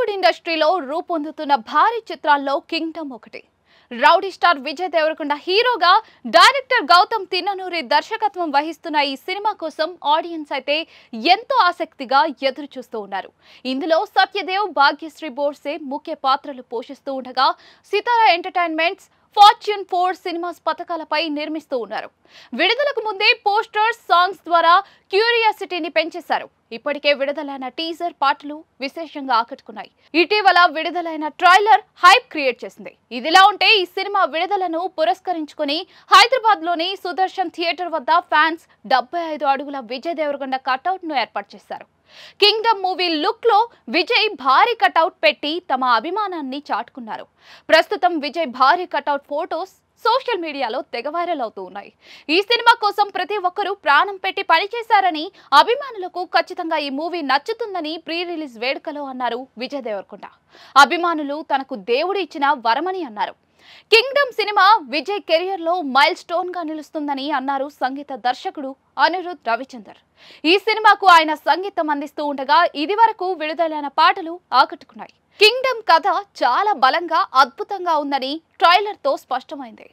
టాలీవుడ్ ఇండస్ట్రీలో రూపొందుతున్న భారీ చిత్రాల్లో కింగ్డమ్ ఒకటి. రౌడీ స్టార్ విజయ్ దేవరకొండ హీరోగా, డైరెక్టర్ గౌతమ్ తిన్ననూరి దర్శకత్వం వహిస్తున్న ఈ సినిమా కోసం ఆడియన్స్ అయితే ఎంతో ఆసక్తిగా ఎదురు చూస్తూ ఉన్నారు. ఇందులో సత్యదేవ్, భాగ్యశ్రీ బోర్సే ముఖ్య పాత్రలు పోషిస్తూ ఉండగా, సితారా ఎంటర్టైన్మెంట్స్ ఫార్చ్యూన్ 4 సినిమాస్ పథకాలపై నిర్మిస్తూ ఉన్నారు. విడుదలకు ముందే పోస్టర్స్, సాంగ్స్ ద్వారా క్యూరియాసిటీని పెంచేశారు. ఇప్పటికే విడుదలైన టీజర్ పాటలు విశేషంగా ఆకట్టుకున్నాయి. ఇటీవల విడుదలైన ట్రైలర్ హైప్ క్రియేట్ చేసింది. ఇదిలా ఉంటే ఈ సినిమా విడుదలను పురస్కరించుకుని హైదరాబాద్ లోని సుదర్శన్ థియేటర్ వద్ద ఫ్యాన్స్ 75 అడుగుల విజయ్ దేవరకొండ కటౌట్ ను ఏర్పాటు చేశారు. కింగ్డమ్ మూవీ లుక్ లో విజయ్ భారీ కటౌట్ పెట్టి తమ అభిమానాన్ని చాటుకున్నారు. ప్రస్తుతం విజయ్ భారీ కటౌట్ ఫోటోస్ సోషల్ మీడియాలో తెగ వైరల్ అవుతూ ఉన్నాయి. ఈ సినిమా కోసం ప్రతి ఒక్కరూ ప్రాణం పెట్టి పనిచేశారని, అభిమానులకు ఖచ్చితంగా ఈ మూవీ నచ్చుతుందని ప్రీ రిలీజ్ వేడుకలో అన్నారు విజయ్ దేవరకొండ. అభిమానులు తనకు దేవుడు ఇచ్చిన వరమని అన్నారు. కింగ్డమ్ సినిమా విజయ్ కెరియర్ లో మైల్ స్టోన్ గా నిలుస్తుందని అన్నారు సంగీత దర్శకుడు అనిరుద్ రవిచందర్. ఈ సినిమాకు ఆయన సంగీతం అందిస్తూ ఉండగా, ఇది వరకు విడుదలైన పాటలు ఆకట్టుకున్నాయి. కింగ్డమ్ కథ చాలా బలంగా, అద్భుతంగా ఉందని ట్రైలర్ తో స్పష్టమైంది.